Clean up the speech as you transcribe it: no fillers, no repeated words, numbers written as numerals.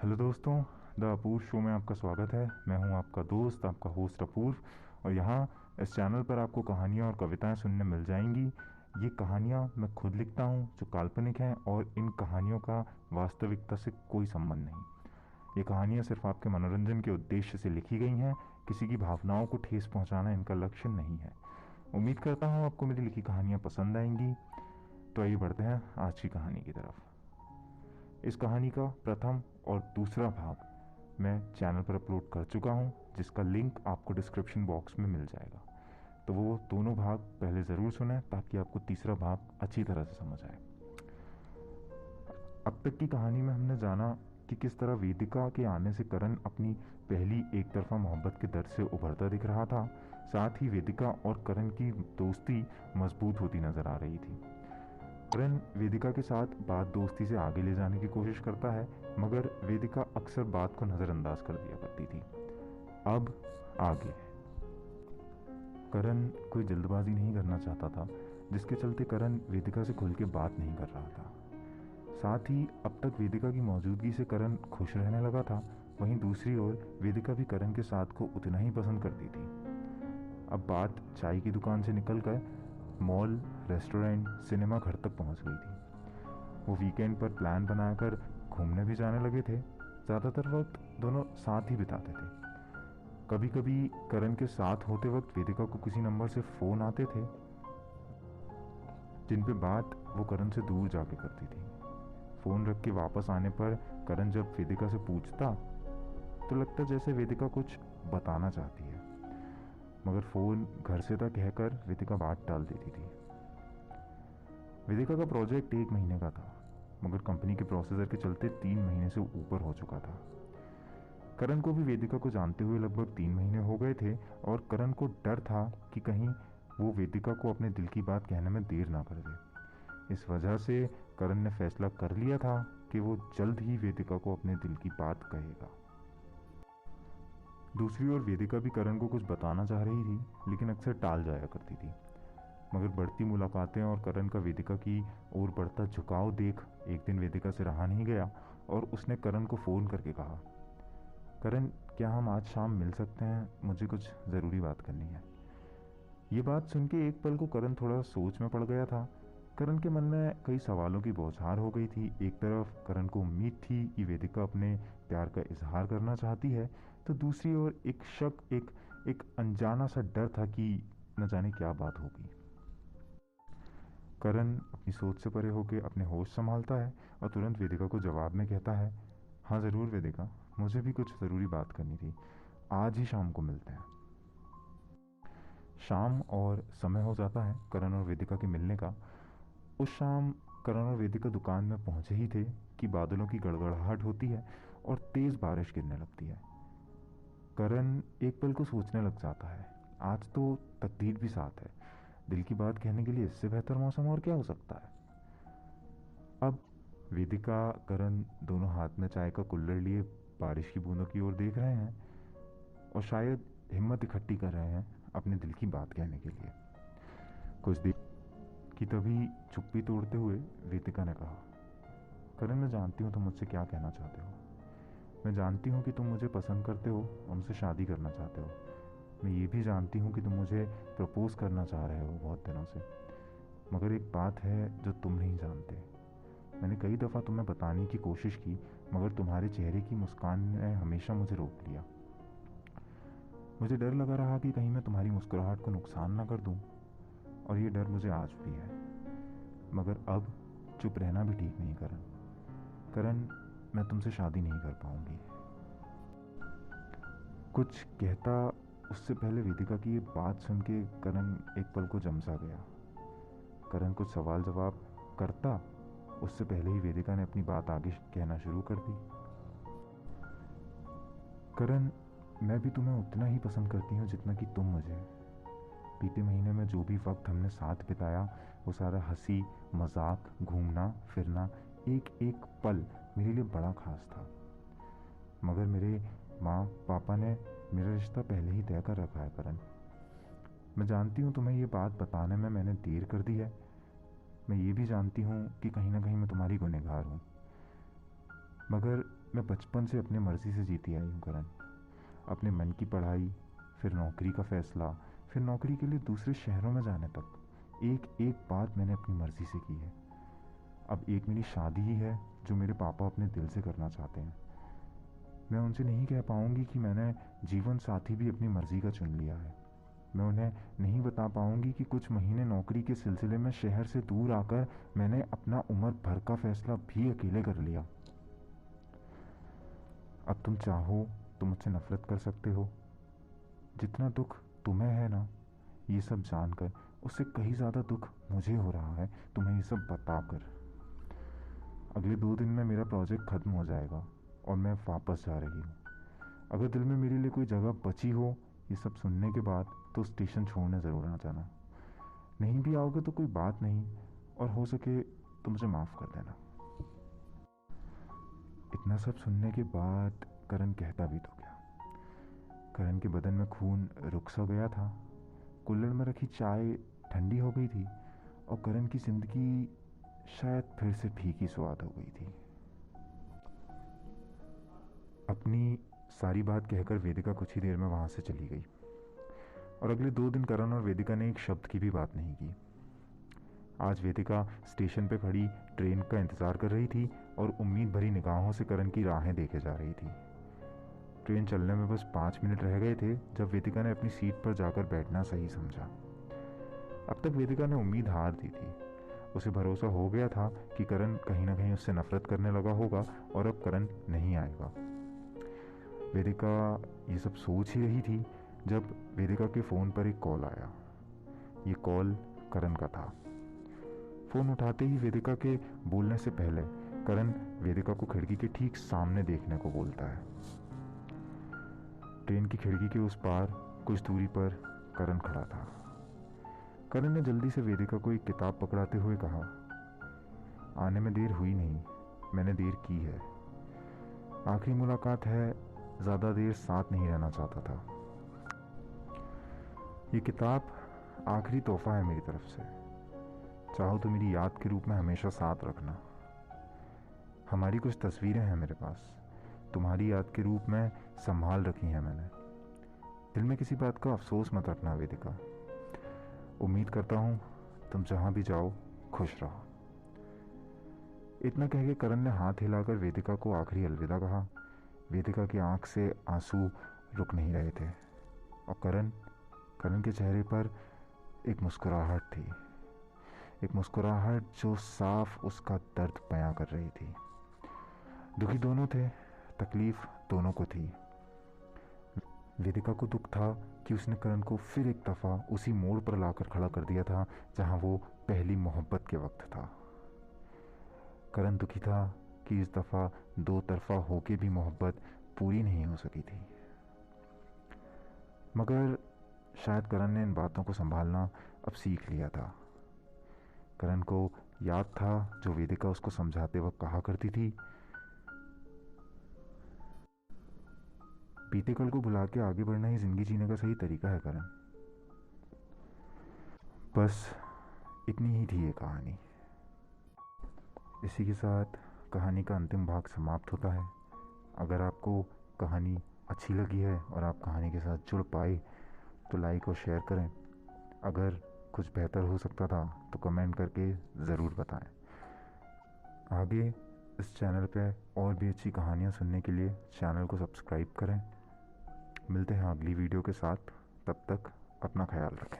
Hello दोस्तों, the Apoorva show में आपका स्वागत है। मैं हूं आपका दोस्त, आपका होस्ट अपूर्व। और यहाँ इस चैनल पर आपको कहानियाँ और कविताएं सुनने मिल जाएंगी। ये कहानियाँ मैं खुद लिखता हूँ, जो काल्पनिक हैं, और इन कहानियों का वास्तविकता से कोई संबंध नहीं। ये कहानियाँ सिर्फ आपके मनोरंजन के उद्देश्य से लिखी गई हैं। किसी की भावनाओं को ठेस पहुँचाना इनका लक्ष्य नहीं है। उम्मीद करता हूँ आपको मेरी लिखी कहानियाँ पसंद आएंगी। तो आइए बढ़ते हैं आज की कहानी की तरफ। इस कहानी का प्रथम और दूसरा भाग मैं चैनल पर अपलोड कर चुका हूँ, जिसका लिंक आपको डिस्क्रिप्शन बॉक्स में मिल जाएगा। तो वो दोनों भाग पहले ज़रूर सुनें, ताकि आपको तीसरा भाग अच्छी तरह से समझ आए। अब तक की कहानी में हमने जाना कि किस तरह वेदिका के आने से करण अपनी पहली एक तरफा मोहब्बत के दर्द से उभरता दिख रहा था। साथ ही वेदिका और करण की दोस्ती मजबूत होती नजर आ रही थी। करण वेदिका के साथ बात दोस्ती से आगे ले जाने की कोशिश करता है, मगर वेदिका अक्सर बात को नज़रअंदाज कर दिया करती थी। अब आगे करण कोई जल्दबाजी नहीं करना चाहता था, जिसके चलते करण वेदिका से खुल के बात नहीं कर रहा था। साथ ही अब तक वेदिका की मौजूदगी से करण खुश रहने लगा था। वहीं दूसरी ओर वेदिका भी करण के साथ को उतना ही पसंद करती थी। अब बात चाय की दुकान से निकलकर मॉल, रेस्टोरेंट, सिनेमा घर तक पहुंच गई थी। वो वीकेंड पर प्लान बनाकर घूमने भी जाने लगे थे। ज़्यादातर वक्त दोनों साथ ही बिताते थे। कभी कभी करण के साथ होते वक्त वेदिका को किसी नंबर से फ़ोन आते थे, जिन पे बात वो करण से दूर जाके करती थी। फ़ोन रख के वापस आने पर करण जब वेदिका से पूछता तो लगता जैसे वेदिका कुछ बताना चाहती है, मगर फ़ोन घर से था कहकर वेदिका बात टाल देती थी। वेदिका का प्रोजेक्ट 1 महीने का था, मगर कंपनी के प्रोसेसर के चलते 3 महीने से ऊपर हो चुका था। करण को भी वेदिका को जानते हुए लगभग 3 महीने हो गए थे, और करण को डर था कि कहीं वो वेदिका को अपने दिल की बात कहने में देर ना कर दे। इस वजह से करण ने फैसला कर लिया था कि वो जल्द ही वेदिका को अपने दिल की बात कहेगा। दूसरी ओर वेदिका भी करण को कुछ बताना चाह रही थी, लेकिन अक्सर टाल जाया करती थी। मगर बढ़ती मुलाकातें और करण का वेदिका की ओर बढ़ता झुकाव देख एक दिन वेदिका से रहा नहीं गया, और उसने करण को फ़ोन करके कहा, करण, क्या हम आज शाम मिल सकते हैं? मुझे कुछ ज़रूरी बात करनी है। ये बात सुन के एक पल को करण थोड़ा सोच में पड़ गया था। करण के मन में कई सवालों की बौछार हो गई थी। एक तरफ करण को उम्मीद थी कि वेदिका अपने प्यार का इजहार करना चाहती है, तो दूसरी ओर एक शक, एक अनजाना सा डर था कि न जाने क्या बात होगी। करण अपनी सोच से परे होकर अपने होश संभालता है और तुरंत वेदिका को जवाब में कहता है, हाँ ज़रूर वेदिका, मुझे भी कुछ ज़रूरी बात करनी थी। आज ही शाम को मिलते हैं। शाम और समय हो जाता है करण और वेदिका के मिलने का। उस शाम करण और वेदिका दुकान में पहुंचे ही थे कि बादलों की गड़गड़ाहट होती है और तेज़ बारिश गिरने लगती है। करण एक पल को सोचने लग जाता है, आज तो तकदीर भी साथ है। दिल की बात कहने के लिए इससे बेहतर मौसम और क्या हो सकता है। अब वेदिका, करण दोनों हाथ में चाय का कुल्हड़ लिए बारिश की बूंदों की ओर देख रहे हैं, और शायद हिम्मत इकट्ठी कर रहे हैं अपने दिल की बात कहने के लिए। कुछ देर की तभी चुप्पी तोड़ते हुए वेदिका ने कहा, करण, मैं जानती हूँ तुम मुझसे क्या कहना चाहते हो। मैं जानती हूँ कि तुम मुझे पसंद करते हो और मुझसे शादी करना चाहते हो। मैं ये भी जानती हूँ कि तुम मुझे प्रपोज करना चाह रहे हो बहुत दिनों से। मगर एक बात है जो तुम नहीं जानते। मैंने कई दफ़ा तुम्हें बताने की कोशिश की, मगर तुम्हारे चेहरे की मुस्कान ने हमेशा मुझे रोक लिया। मुझे डर लगा रहा कि कहीं मैं तुम्हारी मुस्कुराहट को नुकसान ना कर दूं, और ये डर मुझे आज भी है। मगर अब चुप रहना भी ठीक नहीं करण। करण, मैं तुमसे शादी नहीं कर पाऊंगी। कुछ कहता उससे पहले वेदिका की ये बात सुन के करण एक पल को जम सा गया। करण कुछ सवाल जवाब करता उससे पहले ही वेदिका ने अपनी बात आगे कहना शुरू कर दी। करण, मैं भी तुम्हें उतना ही पसंद करती हूँ जितना कि तुम मुझे। बीते महीने में जो भी वक्त हमने साथ बिताया, वो सारा हंसी मजाक, घूमना फिरना, एक एक पल मेरे लिए बड़ा खास था। मगर मेरे माँ पापा ने मेरा रिश्ता पहले ही तय कर रखा है करण। मैं जानती हूँ तुम्हें ये बात बताने में मैंने देर कर दी है। मैं ये भी जानती हूँ कि कहीं ना कहीं मैं तुम्हारी गुनहगार हूँ, मगर मैं बचपन से अपनी मर्ज़ी से जीती आई हूँ करण। अपने मन की पढ़ाई, फिर नौकरी का फ़ैसला, फिर नौकरी के लिए दूसरे शहरों में जाने तक एक एक बात मैंने अपनी मर्ज़ी से की है। अब एक मेरी शादी ही है जो मेरे पापा अपने दिल से करना चाहते हैं। मैं उनसे नहीं कह पाऊँगी कि मैंने जीवन साथी भी अपनी मर्ज़ी का चुन लिया है। मैं उन्हें नहीं बता पाऊँगी कि कुछ महीने नौकरी के सिलसिले में शहर से दूर आकर मैंने अपना उम्र भर का फ़ैसला भी अकेले कर लिया। अब तुम चाहो तो मुझसे नफ़रत कर सकते हो। जितना दुख तुम्हें है ना ये सब जानकर, उससे कहीं ज़्यादा दुख मुझे हो रहा है तुम्हें ये सब बताकर। अगले 2 दिन में मेरा प्रोजेक्ट ख़त्म हो जाएगा और मैं वापस जा रही हूँ। अगर दिल में मेरे लिए कोई जगह बची हो ये सब सुनने के बाद तो स्टेशन छोड़ने ज़रूर आ जाना। नहीं भी आओगे तो कोई बात नहीं, और हो सके तो मुझे माफ़ कर देना। इतना सब सुनने के बाद करण कहता भी तो क्या। करण के बदन में खून रुक सा गया था। कुल्हड़ में रखी चाय ठंडी हो गई थी और करण की जिंदगी शायद फिर से फीकी स्वाद हो गई थी। अपनी सारी बात कहकर वेदिका कुछ ही देर में वहाँ से चली गई और अगले 2 दिन करण और वेदिका ने एक शब्द की भी बात नहीं की। आज वेदिका स्टेशन पे खड़ी ट्रेन का इंतज़ार कर रही थी और उम्मीद भरी निगाहों से करण की राहें देखे जा रही थी। ट्रेन चलने में बस 5 मिनट रह गए थे जब वेदिका ने अपनी सीट पर जाकर बैठना सही समझा। अब तक वेदिका ने उम्मीद हार दी थी। उसे भरोसा हो गया था कि करण कहीं ना कहीं उससे नफरत करने लगा होगा और अब करण नहीं आएगा। वेदिका ये सब सोच ही रही थी जब वेदिका के फ़ोन पर एक कॉल आया। ये कॉल करण का था। फ़ोन उठाते ही वेदिका के बोलने से पहले करण वेदिका को खिड़की के ठीक सामने देखने को बोलता है। ट्रेन की खिड़की के उस पार कुछ दूरी पर करण खड़ा था। करण ने जल्दी से वेदिका को एक किताब पकड़ाते हुए कहा, आने में देर हुई नहीं, मैंने देर की है। आखिरी मुलाकात है, ज़्यादा देर साथ नहीं रहना चाहता था। ये किताब आखिरी तोहफा है मेरी तरफ से। चाहो तो मेरी याद के रूप में हमेशा साथ रखना। हमारी कुछ तस्वीरें हैं मेरे पास, तुम्हारी याद के रूप में संभाल रखी हैं मैंने। दिल में किसी बात का अफसोस मत रखना वेदिका। उम्मीद करता हूँ तुम जहाँ भी जाओ खुश रहो। इतना कह के करण ने हाथ हिलाकर वेदिका को आखिरी अलविदा कहा। वेदिका की आंख से आंसू रुक नहीं रहे थे और करण के चेहरे पर एक मुस्कुराहट थी, एक मुस्कुराहट जो साफ उसका दर्द बयां कर रही थी। दुखी दोनों थे, तकलीफ दोनों को थी। वेदिका को दुख था कि उसने करण को फिर एक दफ़ा उसी मोड़ पर लाकर खड़ा कर दिया था जहां वो पहली मोहब्बत के वक्त था। करण दुखी था कि इस दफ़ा 2 तरफा होके भी मोहब्बत पूरी नहीं हो सकी थी। मगर शायद करण ने इन बातों को संभालना अब सीख लिया था। करण को याद था जो वेदिका उसको समझाते वक्त कहा करती थी, बीते कल को भुला के आगे बढ़ना ही जिंदगी जीने का सही तरीका है करण। बस इतनी ही थी ये कहानी। इसी के साथ कहानी का अंतिम भाग समाप्त होता है। अगर आपको कहानी अच्छी लगी है और आप कहानी के साथ जुड़ पाए तो लाइक और शेयर करें। अगर कुछ बेहतर हो सकता था तो कमेंट करके ज़रूर बताएं। आगे इस चैनल पे और भी अच्छी कहानियाँ सुनने के लिए चैनल को सब्सक्राइब करें। मिलते हैं अगली वीडियो के साथ, तब तक अपना ख्याल रखें।